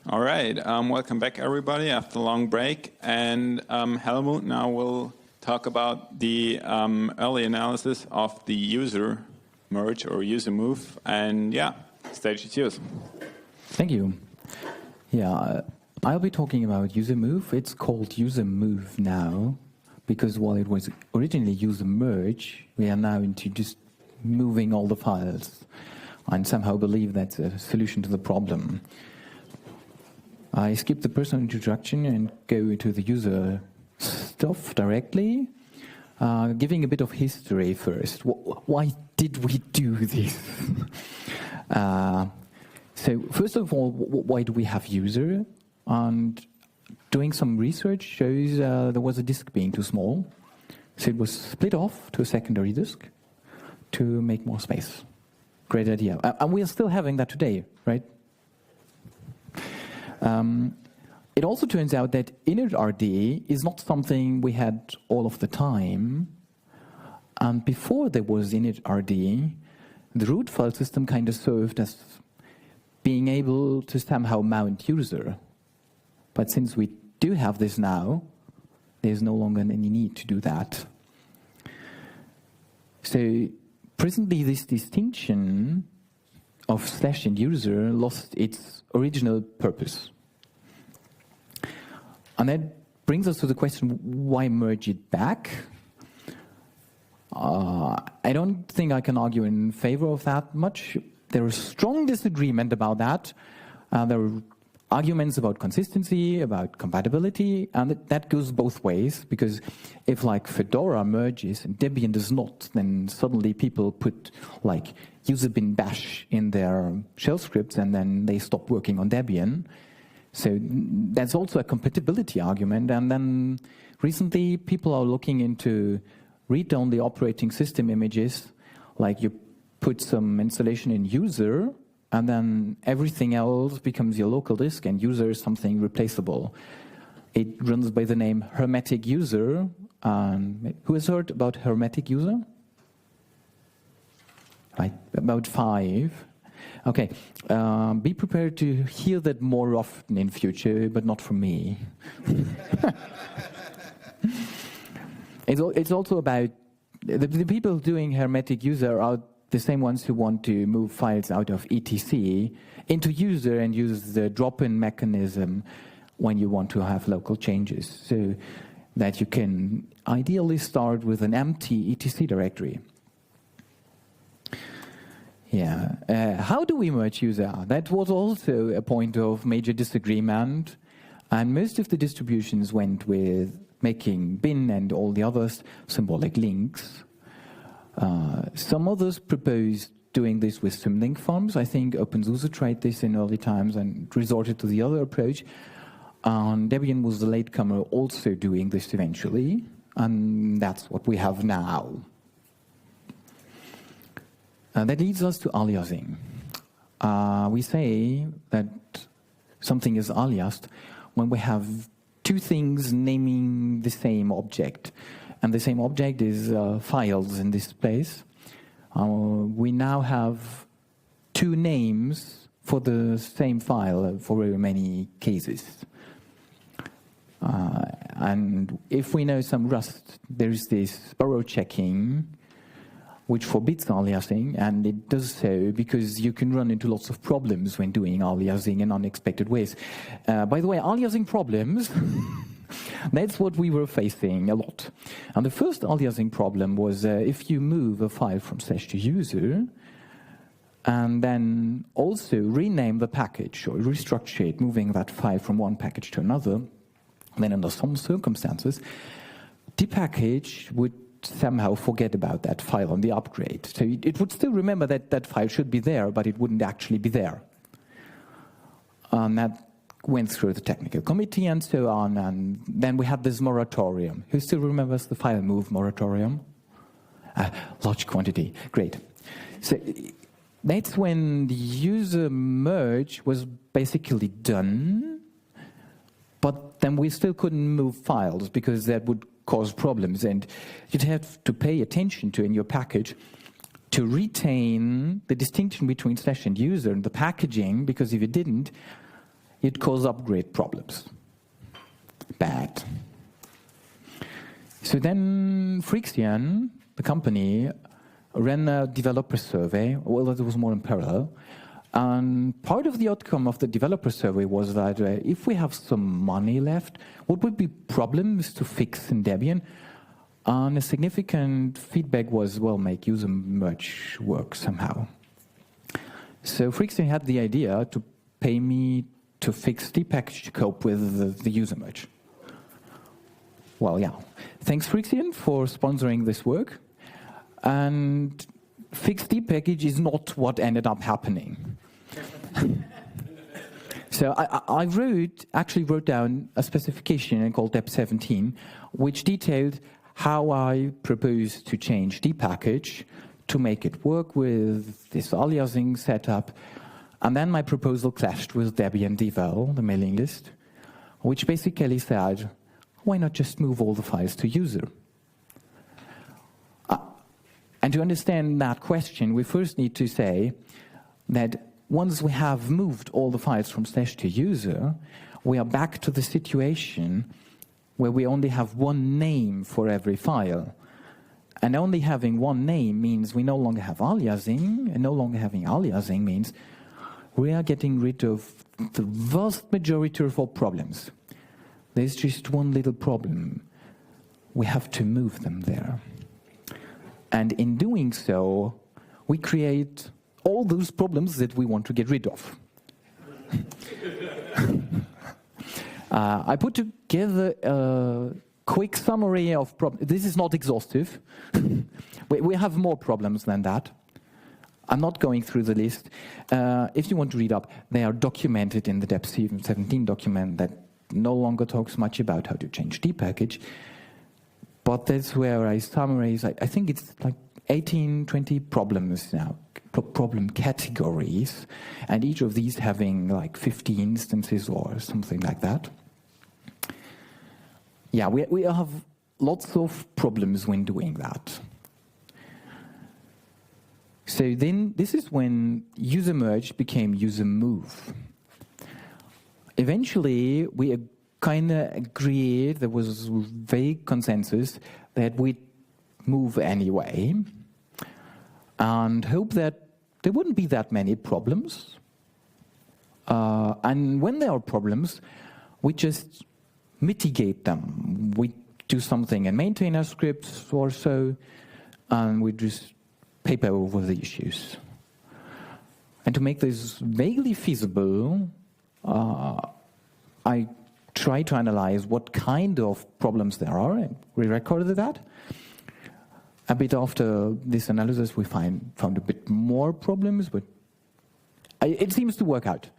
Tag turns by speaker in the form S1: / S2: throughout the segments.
S1: All right, welcome back everybody after a long break. And Helmut now will talk about the early analysis of the user merge or user move. And yeah, stage is yours.
S2: Thank you. Yeah, I'll be talking about user move. It's called user move now because while it was originally user merge, we are now into just moving all the files and somehow believe that's a solution to the problem. I skip the personal introduction and go to the user stuff directly, giving a bit of history first. Why did we do this? So first of all, why do we have user? And doing some research shows there was a disk being too small, so it was split off to a secondary disk to make more space. Great idea. And we are still having that today, right? It also turns out that init.rd is not something we had all of the time. And before there was init.rd, the root file system kind of served as being able to somehow mount user. But since we do have this now, there's no longer any need to do that. So presently this distinction of / and user lost its original purpose. And that brings us to the question, why merge it back? I don't think I can argue in favor of that much. There is strong disagreement about that. There are arguments about consistency, about compatibility, and that goes both ways, because if like Fedora merges and Debian does not, then suddenly people put like user bin bash in their shell scripts and then they stop working on Debian. So that's also a compatibility argument. And then recently people are looking into read-only operating system images, like you put some installation in user and then everything else becomes your local disk and user is something replaceable. It runs by the name hermetic user. Who has heard about hermetic user? Right, about 5. Okay, be prepared to hear that more often in future, but not from me. It's also about, the people doing hermetic user are the same ones who want to move files out of etc into user and use the drop-in mechanism when you want to have local changes, so that you can ideally start with an empty etc directory. Yeah, how do we merge user? That was also a point of major disagreement, and most of the distributions went with making bin and all the others symbolic links. Some others proposed doing this with symlink farms. I think OpenSUSE tried this in early times and resorted to the other approach. And Debian was the latecomer also doing this eventually, and that's what we have now. That leads us to aliasing. We say that something is aliased when we have two things naming the same object. And the same object is files in this place. We now have two names for the same file for very many cases. And if we know some Rust, there is this borrow checking which forbids aliasing, and it does so because you can run into lots of problems when doing aliasing in unexpected ways. By the way, aliasing problems, that's what we were facing a lot. And the first aliasing problem was if you move a file from / to user, and then also rename the package or restructure it, moving that file from one package to another, then under some circumstances, dpkg would somehow forget about that file on the upgrade. So it would still remember that that file should be there, but it wouldn't actually be there. And that went through the technical committee and so on, and then we had this moratorium. Who still remembers the file move moratorium? Large quantity, great. So that's when the user merge was basically done, but then we still couldn't move files because that would cause problems, and you'd have to pay attention to in your package to retain the distinction between / and user and the packaging, because if you didn't, it caused upgrade problems. Bad. So then Frixion, the company, ran a developer survey. Well, that was more in parallel. And part of the outcome of the developer survey was that if we have some money left, what would be problems to fix in Debian? And a significant feedback was, well, make user merge work somehow. So Frixion had the idea to pay me to fix dpkg to cope with the user merge. Well, yeah. Thanks, Frixion, for sponsoring this work. And fixed dpkg is not what ended up happening. So I actually wrote down a specification called dep17, which detailed how I propose to change dpkg to make it work with this aliasing setup. And then my proposal clashed with Debian devel, the mailing list, which basically said, why not just move all the files to user? And to understand that question, we first need to say that once we have moved all the files from slash to user, we are back to the situation where we only have one name for every file. And only having one name means we no longer have aliasing, and no longer having aliasing means we are getting rid of the vast majority of all problems. There's just one little problem. We have to move them there. And in doing so, we create all those problems that we want to get rid of. I put together a quick summary of problems. This is not exhaustive. We have more problems than that. I'm not going through the list. If you want to read up, they are documented in the dep17 document that no longer talks much about how to change dpkg. But that's where I summarize, I think it's like 18, 20 problems now, problem categories, and each of these having like 50 instances or something like that. Yeah, we have lots of problems when doing that. So then this is when user merge became user move. Eventually, we kind of agreed, there was vague consensus that we'd move anyway and hope that there wouldn't be that many problems. And when there are problems, we just mitigate them. We do something in maintainer scripts or so, and we just paper over the issues. And to make this vaguely feasible, I try to analyze what kind of problems there are, and we recorded that. A bit after this analysis, we found a bit more problems, but it seems to work out.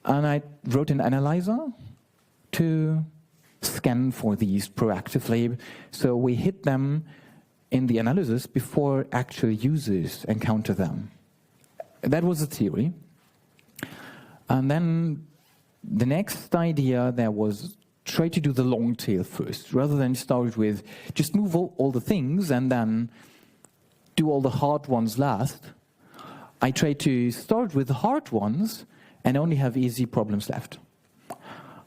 S2: And I wrote an analyzer to scan for these proactively, so we hit them in the analysis before actual users encounter them. That was the theory. And then the next idea there was try to do the long tail first, rather than start with just move all the things and then do all the hard ones last. I try to start with the hard ones and only have easy problems left.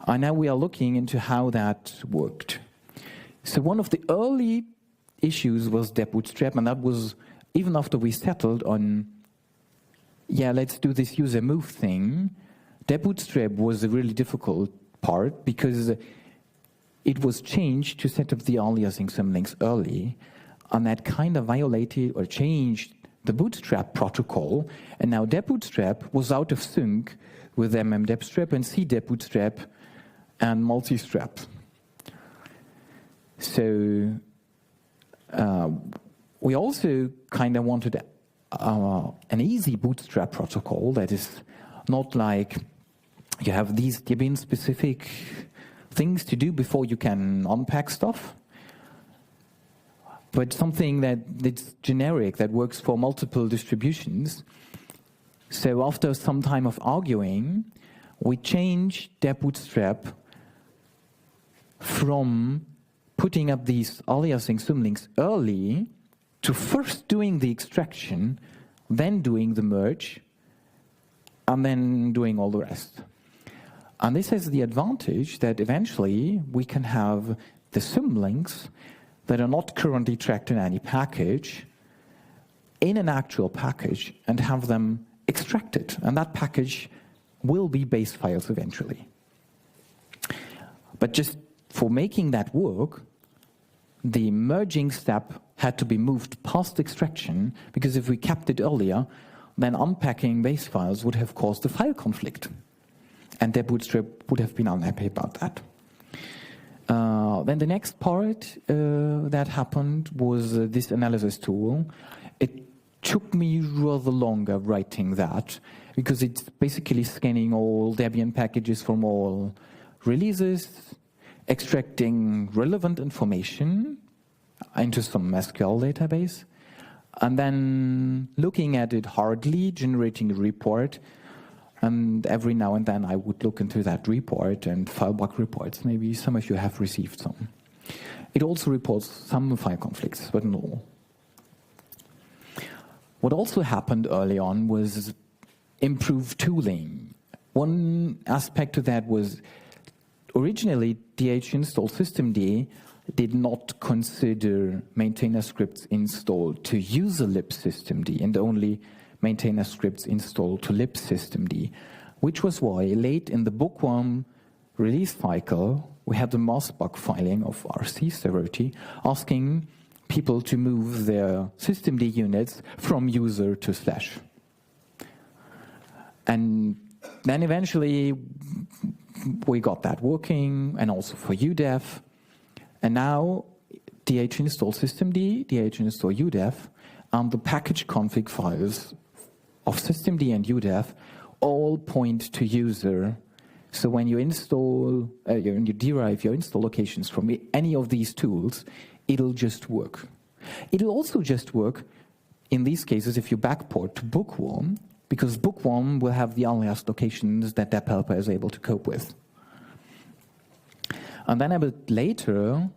S2: And now we are looking into how that worked. So one of the early issues was dep-bootstrap, and that was even after we settled on, yeah, let's do this user move thing. Dep-bootstrap was a really difficult part because it was changed to set up the aliasing symlinks early, and that kind of violated or changed the bootstrap protocol, and now dep-bootstrap was out of sync with mm-debstrap and c-dep-bootstrap and multistrap. So we also kind of wanted an easy bootstrap protocol that is not like you have these Debian-specific things to do before you can unpack stuff, but something that's generic, that works for multiple distributions. So after some time of arguing, we changed dep-bootstrap from putting up these aliasing symlinks early to first doing the extraction, then doing the merge, and then doing all the rest. And this has the advantage that eventually we can have the symlinks that are not currently tracked in any package in an actual package and have them extracted. And that package will be base files eventually. But just for making that work, the merging step had to be moved past extraction, because if we kept it earlier, then unpacking base files would have caused a file conflict. And their bootstrap would have been unhappy about that. Then the next part that happened was this analysis tool. It took me rather longer writing that, because it's basically scanning all Debian packages from all releases, extracting relevant information into some SQL database, and then looking at it hardly, generating a report. And every now and then I would look into that report and file bug reports. Maybe some of you have received some. It also reports some file conflicts, but not all. What also happened early on was improved tooling. One aspect to that was originally dhinstall systemd did not consider maintainer scripts installed to user-lib systemd and only maintainer scripts installed to lib systemd, which was why late in the bookworm release cycle we had the mass bug filing of RC severity asking people to move their systemd units from user to slash. And then eventually we got that working, and also for udev. And now dhinstall systemd, dhinstall udev, and the package config files of systemd and udev all point to user. So when you install, when you derive your install locations from any of these tools, it'll just work. It'll also just work in these cases if you backport to bookworm, because bookworm will have the aliased locations that debhelper is able to cope with. And then a bit later,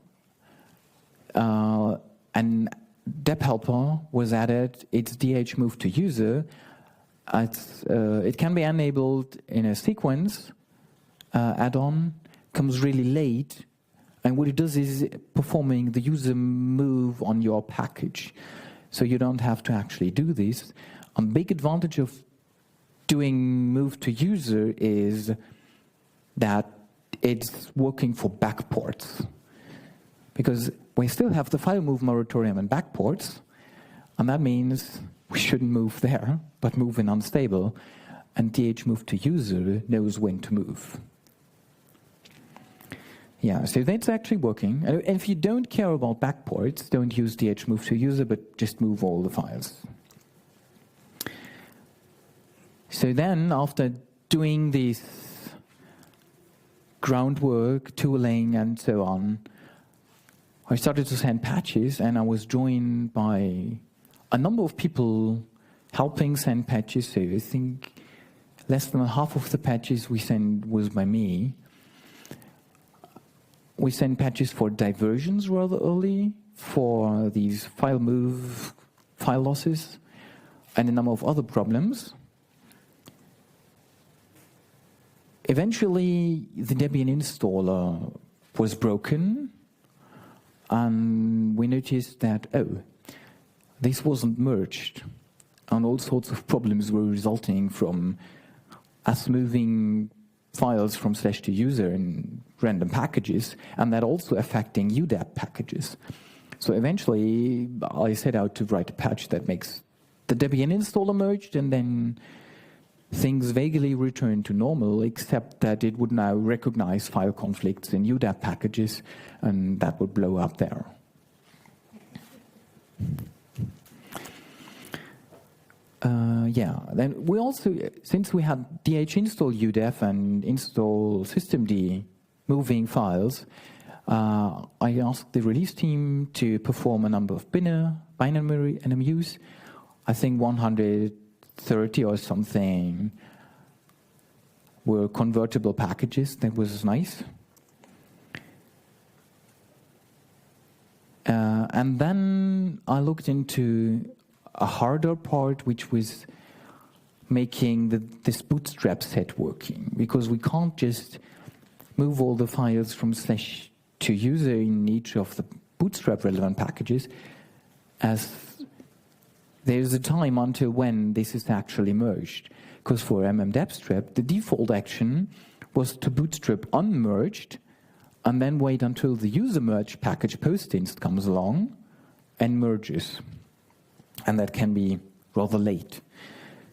S2: an debhelper was added. It's dh-move to user. It can be enabled in a sequence add-on, comes really late, and what it does is performing the user move on your package. So you don't have to actually do this. A big advantage of doing move to user is that it's working for backports, because we still have the file move moratorium and backports, and that means we shouldn't move there, but move in unstable, and dh-move to user knows when to move. Yeah, so that's actually working. And if you don't care about backports, don't use dh-move to user, but just move all the files. So then, after doing this groundwork, tooling, and so on, I started to send patches, and I was joined by a number of people helping send patches. So I think less than half of the patches we sent was by me. We sent patches for diversions rather early, for these file move, file losses, and a number of other problems. Eventually, the Debian installer was broken, and we noticed that, oh, this wasn't merged, and all sorts of problems were resulting from us moving files from slash to user in random packages, and that also affecting udeb packages. So eventually, I set out to write a patch that makes the Debian installer merged, and then things vaguely returned to normal, except that it would now recognize file conflicts in udeb packages, and that would blow up there. Yeah, then we also, since we had dhinstall udev and install systemd moving files, I asked the release team to perform a number of binary NMUs. I think 130 or something were convertible packages. That was nice. And then I looked into a harder part, which was making this bootstrap set working, because we can't just move all the files from slash to user in each of the bootstrap relevant packages, as there's a time until when this is actually merged. Because for mdebstrap, the default action was to bootstrap unmerged and then wait until the user merge package postinst comes along and merges. And that can be rather late.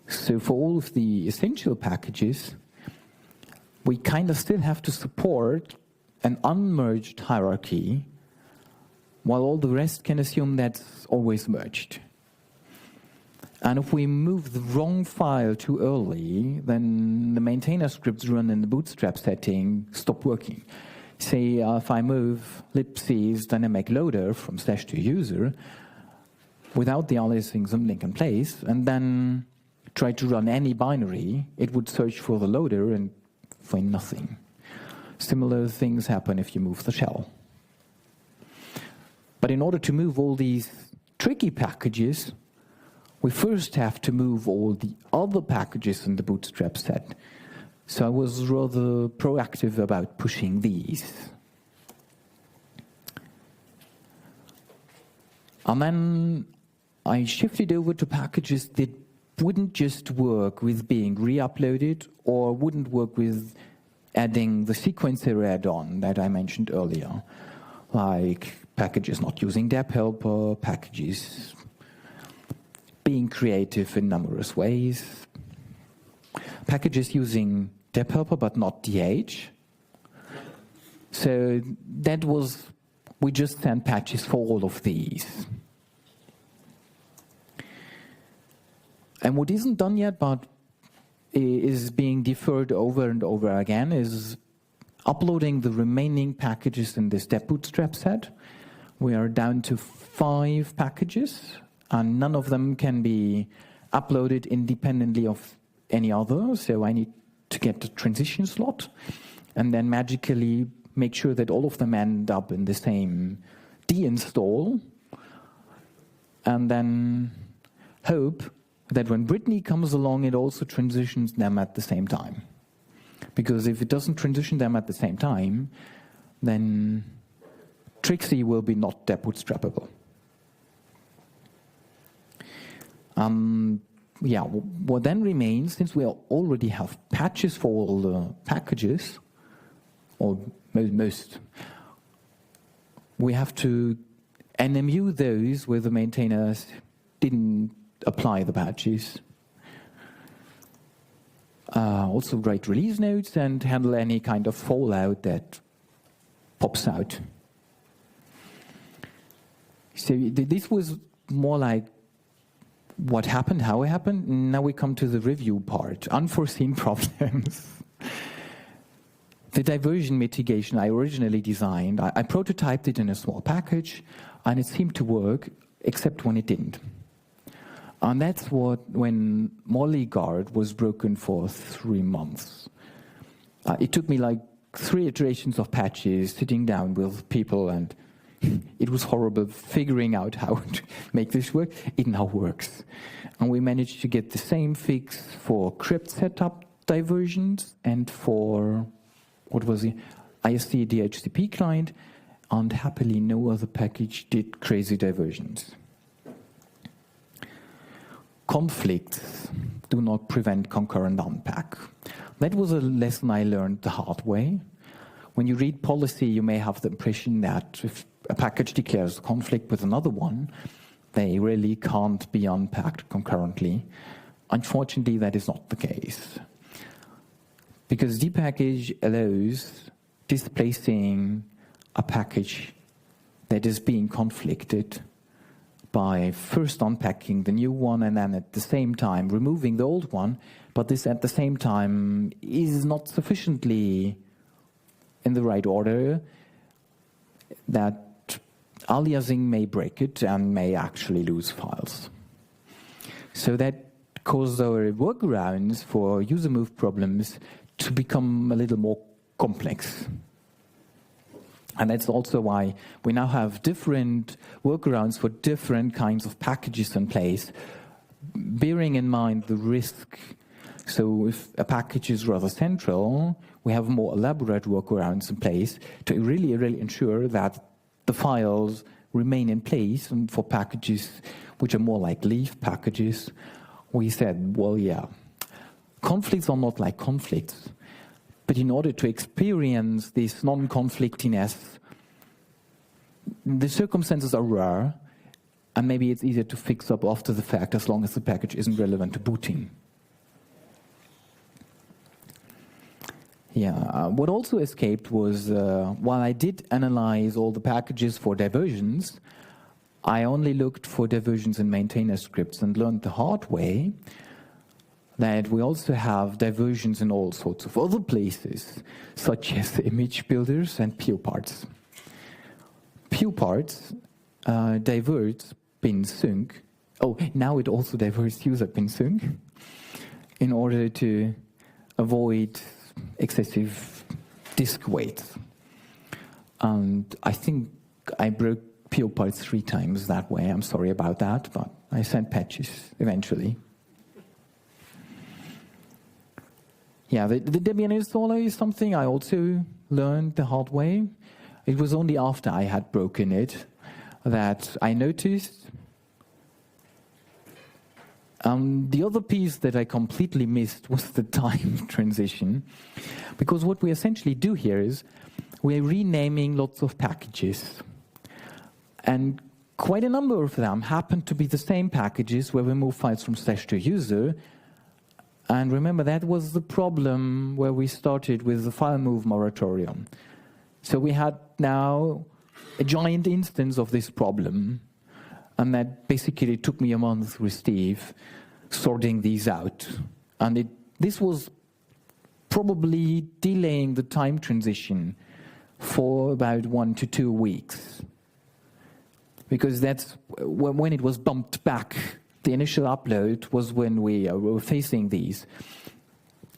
S2: So for all of the essential packages, we kind of still have to support an unmerged hierarchy, while all the rest can assume that's always merged. And if we move the wrong file too early, then the maintainer scripts run in the bootstrap setting stop working. Say if I move libc's dynamic loader from slash to user without the aliasing symlink in place, and then try to run any binary, it would search for the loader and find nothing. Similar things happen if you move the shell. But in order to move all these tricky packages, we first have to move all the other packages in the bootstrap set. So I was rather proactive about pushing these. And then I shifted over to packages that wouldn't just work with being re-uploaded or wouldn't work with adding the sequencer add-on that I mentioned earlier, like packages not using dephelper, packages being creative in numerous ways, packages using dephelper but not dh. So that was, we just sent patches for all of these. And what isn't done yet but is being deferred over and over again is uploading the remaining packages in this deb-bootstrap set. We are down to 5 packages, and none of them can be uploaded independently of any other, so I need to get the transition slot and then magically make sure that all of them end up in the same deinstall, and then hope that when Brittany comes along, it also transitions them at the same time. Because if it doesn't transition them at the same time, then Trixie will be not deb-bootstrappable. Yeah, what then remains, since we already have patches for all the packages, or most, we have to NMU those where the maintainers didn't apply the patches. Also write release notes and handle any kind of fallout that pops out. So this was more like what happened, how it happened. Now we come to the review part, unforeseen problems. The diversion mitigation I originally designed, I prototyped it in a small package, and it seemed to work, except when it didn't. And that's when MollyGuard was broken for 3 months. It took me like 3 iterations of patches, sitting down with people, and it was horrible figuring out how to make this work. It now works. And we managed to get the same fix for crypt setup diversions and for, what was it, ISC DHCP client, and happily no other package did crazy diversions. Conflicts do not prevent concurrent unpack. That was a lesson I learned the hard way. When you read policy, you may have the impression that if a package declares a conflict with another one, they really can't be unpacked concurrently. Unfortunately, that is not the case. Because dpkg allows displacing a package that is being conflicted by first unpacking the new one and then at the same time removing the old one, but this at the same time is not sufficiently in the right order that aliasing may break it and may actually lose files. So that caused our workarounds for usr-move problems to become a little more complex. And that's also why we now have different workarounds for different kinds of packages in place, bearing in mind the risk So if a package is rather central, we have more elaborate workarounds in place to really ensure that the files remain in place. And for packages which are more like leaf packages, we said, well, yeah, conflicts are not like conflicts. But in order to experience this non-conflictiness, the circumstances are rare, and maybe it's easier to fix up after the fact as long as the package isn't relevant to booting. Yeah, what also escaped was, while I did analyze all the packages for diversions, I only looked for diversions in maintainer scripts and learned the hard way that we also have diversions in all sorts of other places, such as image builders and PO-parts. PO-parts diverts bin sync. Oh, now it also diverts user bin sync in order to avoid excessive disk weight. And I think I broke PO-parts 3 times that way. I'm sorry about that, but I sent patches eventually. Yeah, the Debian installer is something I also learned the hard way. It was only after I had broken it that I noticed. The other piece that I completely missed was the time transition, because what we essentially do here is we're renaming lots of packages. And quite a number of them happen to be the same packages where we move files from slash to user. And remember, that was the problem where we started with the file move moratorium. So we had now a giant instance of this problem, and that basically took me a month with Steve sorting these out. And this was probably delaying the time transition for about 1 to 2 weeks. Because that's when it was bumped back. The initial upload was when we were facing these.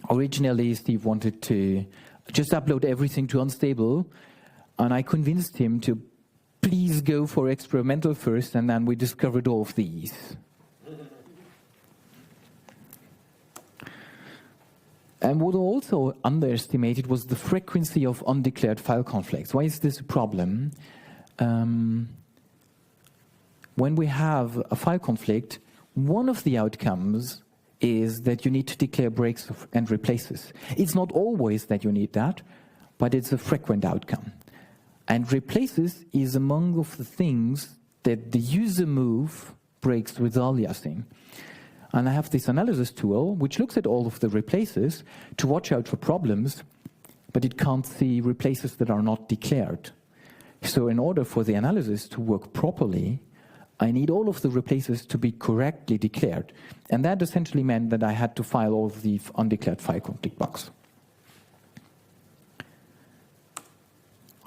S2: Originally, Steve wanted to just upload everything to unstable, and I convinced him to please go for experimental first, and then we discovered all of these. And what I also underestimated was the frequency of undeclared file conflicts. Why is this a problem? When we have a file conflict, one of the outcomes is that you need to declare breaks and replaces. It's not always that you need that, but it's a frequent outcome. And replaces is among of the things that the usr-move breaks with aliasing. And I have this analysis tool which looks at all of the replaces to watch out for problems, but it can't see replaces that are not declared. So in order for the analysis to work properly, I need all of the replaces to be correctly declared. And that essentially meant that I had to file all of the undeclared file conflict bugs.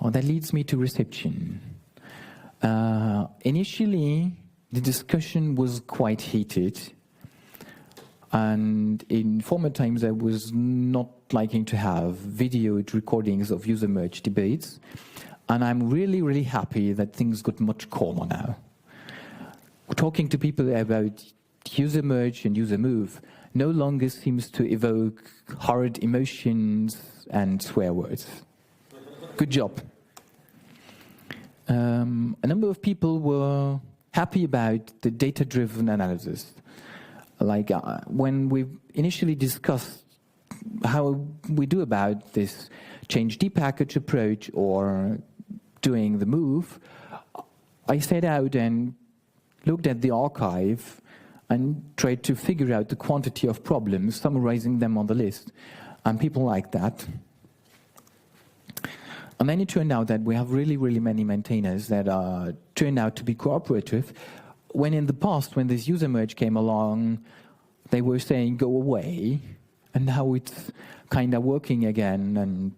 S2: Oh, that leads me to reception. Initially, the discussion was quite heated. And in former times, I was not liking to have videoed recordings of user merge debates. And I'm really happy that things got much calmer now. Talking to people about user merge and user move no longer seems to evoke hard emotions and swear words. Good job. A number of people were happy about the data-driven analysis. Like when we initially discussed how we do about this change dpackage approach or doing the move, I set out and looked at the archive and tried to figure out the quantity of problems, summarizing them on the list. And people like that. And then it turned out that we have really many maintainers that turned out to be cooperative, when in the past, when this user merge came along, they were saying, go away. And now it's kind of working again. And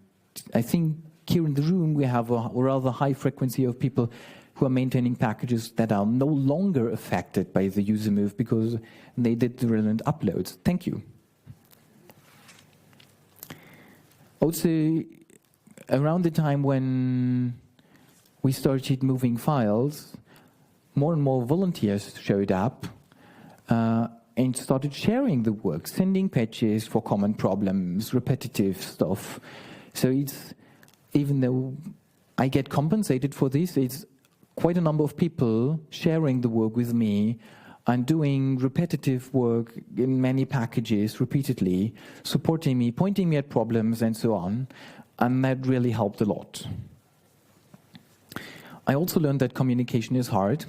S2: I think here in the room, we have a rather high frequency of people who are maintaining packages that are no longer affected by the user move because they did the relevant uploads. Thank you. Also, around the time when we started moving files, more and more volunteers showed up. and started sharing the work, sending patches for common problems, repetitive stuff. So it's, even though I get compensated for this, it's quite a number of people sharing the work with me and doing repetitive work in many packages repeatedly, supporting me, pointing me at problems and so on. And that really helped a lot. I also learned that communication is hard,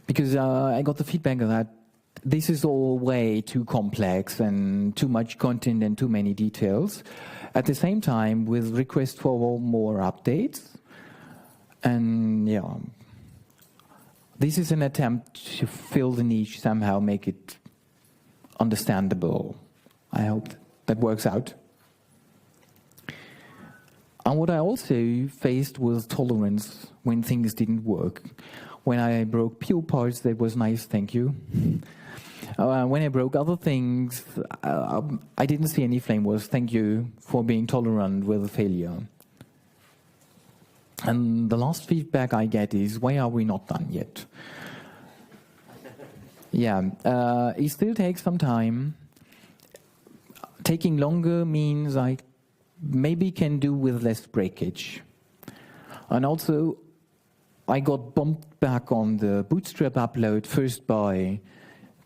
S2: because I got the feedback that this is all way too complex and too much content and too many details. At the same time, with requests for more updates, and yeah, this is an attempt to fill the niche, somehow make it understandable. I hope that works out. And what I also faced was tolerance when things didn't work. When I broke pure parts, that was nice, thank you. When I broke other things, I didn't see any flame wars. Thank you for being tolerant with the failure. And the last feedback I get is, why are we not done yet? Yeah, it still takes some time. Taking longer means I maybe can do with less breakage. And also, I got bumped back on the Bootstrap upload, first by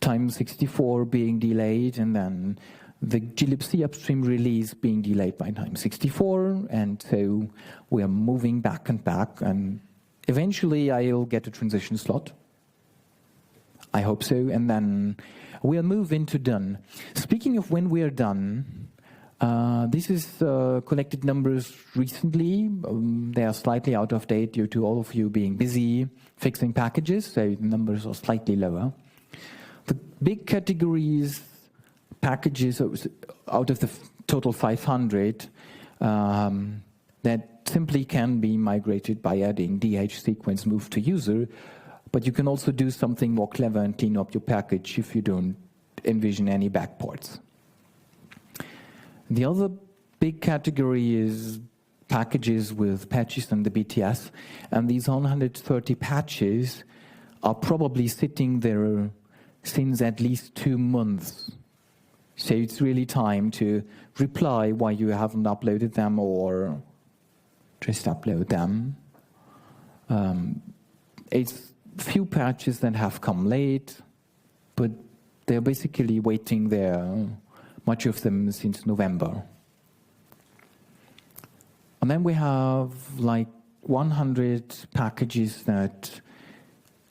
S2: time 64 being delayed, and then the glibc upstream release being delayed by time 64, and so we are moving back, and eventually I'll get a transition slot. I hope so, and then we'll move into done. Speaking of when we are done, this is collected numbers recently. They are slightly out of date due to all of you being busy fixing packages, so the numbers are slightly lower. The big categories, packages out of the total 500 that simply can be migrated by adding DH sequence move to user, but you can also do something more clever and clean up your package if you don't envision any backports. The other big category is packages with patches and the BTS, and these 130 patches are probably sitting there since at least 2 months. So it's really time to reply why you haven't uploaded them, or just upload them. It's few patches that have come late, but they're basically waiting there, much of them since November. And then we have like 100 packages that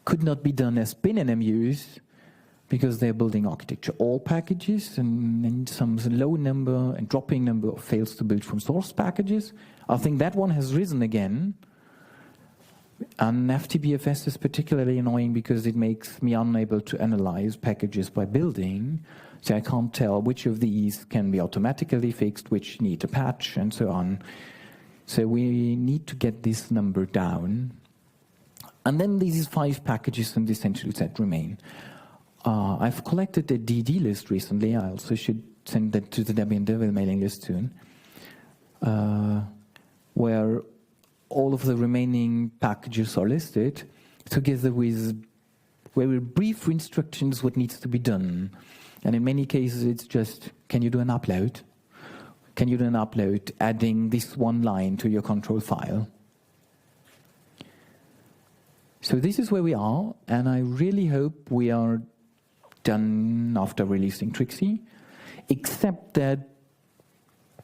S2: could not be done as bin NMUs because they're building architecture all packages, and some low number and dropping number of fails to build from source packages. I think that one has risen again. And FTBFS is particularly annoying because it makes me unable to analyze packages by building. So I can't tell which of these can be automatically fixed, which need a patch, and so on. So we need to get this number down. And then these 5 packages and essentially that remain. I've collected a DD list recently. I also should send that to the Debian Devil mailing list soon, where all of the remaining packages are listed, together with very brief instructions what needs to be done. And in many cases, it's just, can you do an upload? Can you do an upload adding this one line to your control file? So this is where we are, and I really hope we are done after releasing Trixie, except that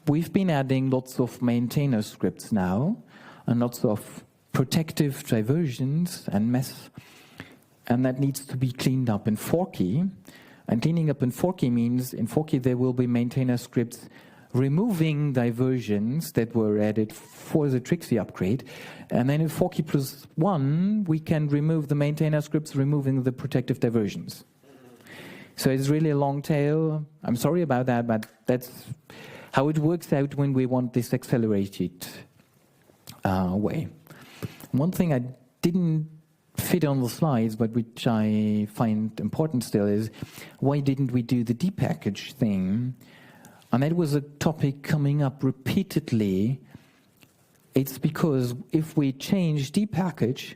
S2: we've been adding lots of maintainer scripts now, and lots of protective diversions and mess, and that needs to be cleaned up in Forky. And cleaning up in Forky means in Forky there will be maintainer scripts removing diversions that were added for the Trixie upgrade, and then in Forky +1 we can remove the maintainer scripts removing the protective diversions. So it's really a long tail. I'm sorry about that, but that's how it works out when we want this accelerated way. One thing I didn't fit on the slides, but which I find important still, is why didn't we do the dpackage thing? And that was a topic coming up repeatedly. It's because if we change dpackage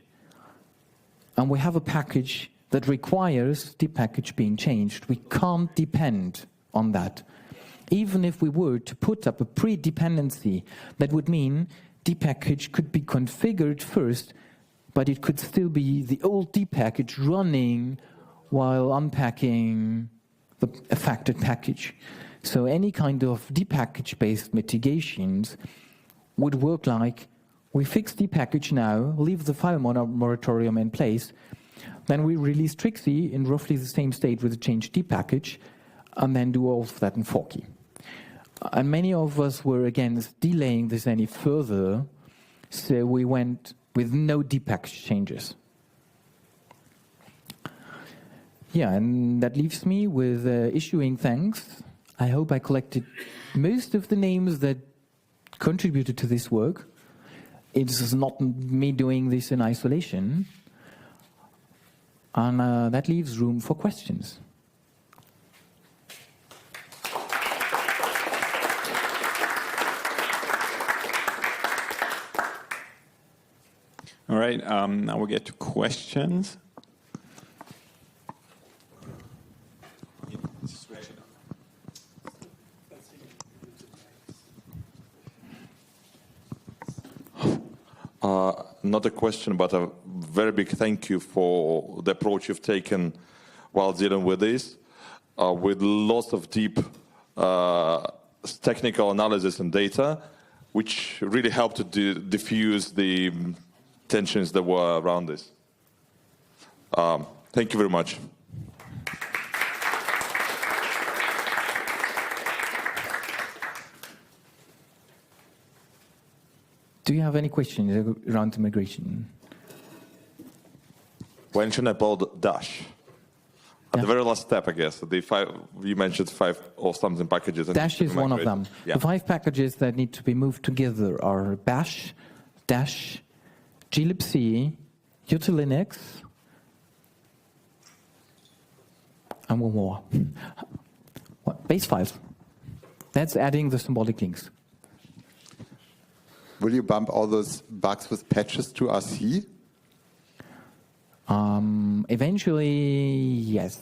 S2: and we have a package that requires dpackage being changed. We can't depend on that. Even if we were to put up a pre-dependency, that would mean dpackage could be configured first, but it could still be the old dpackage running while unpacking the affected package. So any kind of dpackage-based mitigations would work like, we fix dpackage now, leave the file moratorium in place, then we release Trixie in roughly the same state with the changed dpackage, and then do all of that in Forky. And many of us were against delaying this any further, so we went with no dpackage changes. Yeah, and that leaves me with issuing thanks. I hope I collected most of the names that contributed to this work. It's not me doing this in isolation. And that leaves room for questions.
S1: All right, now we get to questions.
S3: Not a question, but a very big thank you for the approach you've taken while dealing with this, with lots of deep technical analysis and data, which really helped to diffuse the tensions that were around this. Thank you very much.
S2: Do you have any questions around migration?
S3: When should I build Dash? At the very last step, I guess. You mentioned 5 or something packages.
S2: Dash is one of them.
S3: Yeah.
S2: The 5 packages that need to be moved together are Bash, Dash, glibc, util-linux, and one more. Base files. That's adding the symbolic links.
S4: Will you bump all those bugs with patches to RC?
S2: Eventually, yes.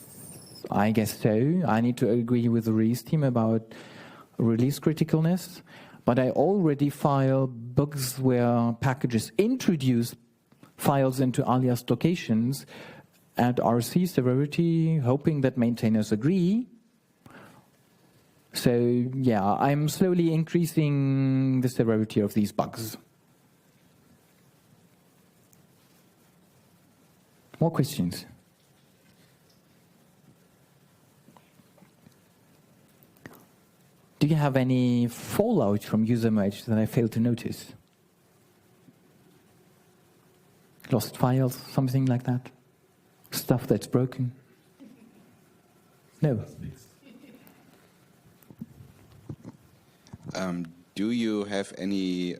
S2: I guess so. I need to agree with the release team about release criticalness. But I already file bugs where packages introduce files into aliased locations at RC severity, hoping that maintainers agree. So yeah, I'm slowly increasing the severity of these bugs. More questions? Do you have any fallout from user merge that I failed to notice? Lost files, something like that? Stuff that's broken? No.
S5: Do you have any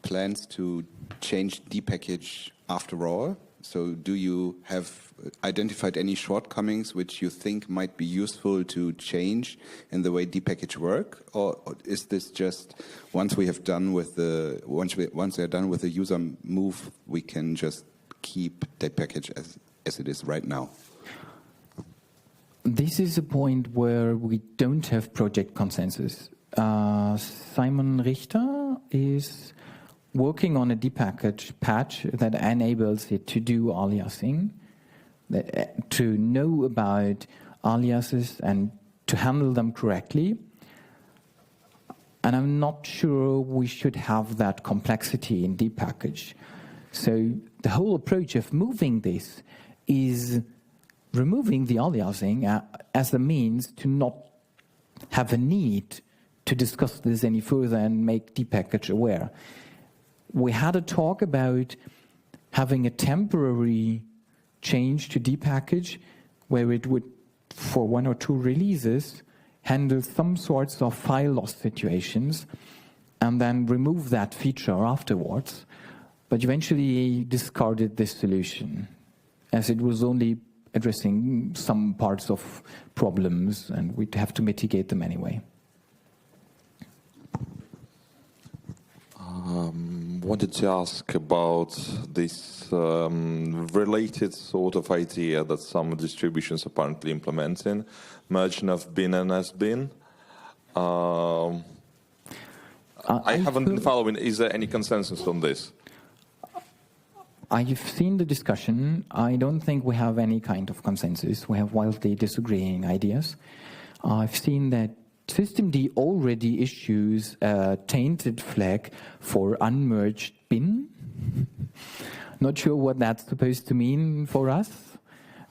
S5: plans to change dpackage after all? So do you have identified any shortcomings which you think might be useful to change in the way dpackage work? Or is this just once we have done with the once they're done with the user move, we can just keep dpackage as it is right now?
S2: This is a point where we don't have project consensus. Simon Richter is working on a dpackage patch that enables it to do aliasing, to know about aliases and to handle them correctly. And I'm not sure we should have that complexity in dpackage. So the whole approach of moving this is removing the aliasing as a means to not have a need to discuss this any further and make dpackage aware. We had a talk about having a temporary change to dpackage where it would, for 1 or 2 releases, handle some sorts of file loss situations and then remove that feature afterwards, but eventually discarded this solution as it was only addressing some parts of problems and we'd have to mitigate them anyway.
S3: Wanted to ask about this related sort of idea that some distributions apparently implementing, merging of bin and has-been. I haven't been following. Is there any consensus on this?
S2: I've seen the discussion. I don't think we have any kind of consensus. We have wildly disagreeing ideas. I've seen that systemd already issues a tainted flag for unmerged bin. Not sure what that's supposed to mean for us.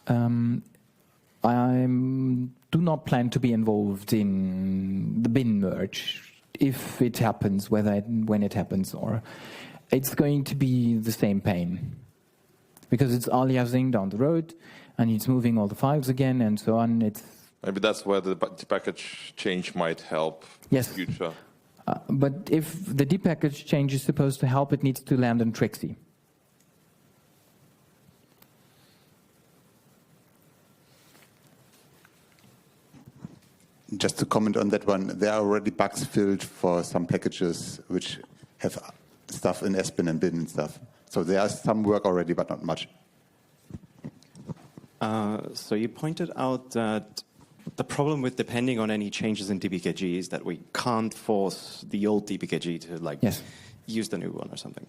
S2: I do not plan to be involved in the bin merge if it happens, when it happens, or it's going to be the same pain because it's aliasing down the road and it's moving all the files again and so on.
S3: Maybe that's where the package change might help
S2: yes.
S3: in the future.
S2: But if the dpackage change is supposed to help, it needs to land on Trixie.
S4: Just to comment on that one, there are already bugs filled for some packages which have stuff in sbin and bin and stuff. So there is some work already, but not much.
S6: So you pointed out that the problem with depending on any changes in dpkg is that we can't force the old dpkg to
S2: yes.
S6: use the new one or something.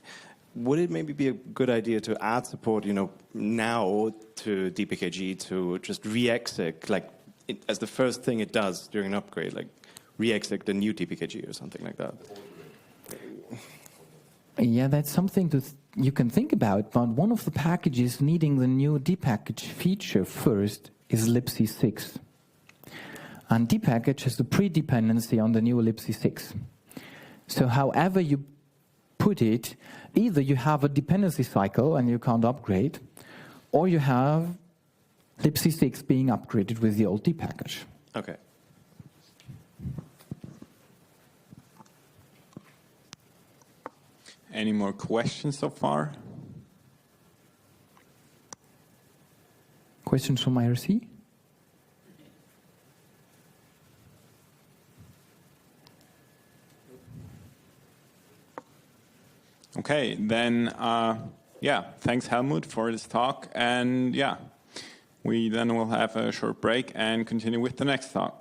S6: Would it maybe be a good idea to add support, now to dpkg to just re-exec, as the first thing it does during an upgrade, re-exec the new dpkg or something like that?
S2: Yeah, that's something you can think about, but one of the packages needing the new dpackage feature first is libc6. And dpackage has a pre-dependency on the new libc6. So however you put it, either you have a dependency cycle and you can't upgrade, or you have libc6 being upgraded with the old dpackage.
S6: Okay.
S1: Any more questions so far?
S2: Questions from IRC?
S1: Okay, then, thanks Helmut for this talk, and we then will have a short break and continue with the next talk.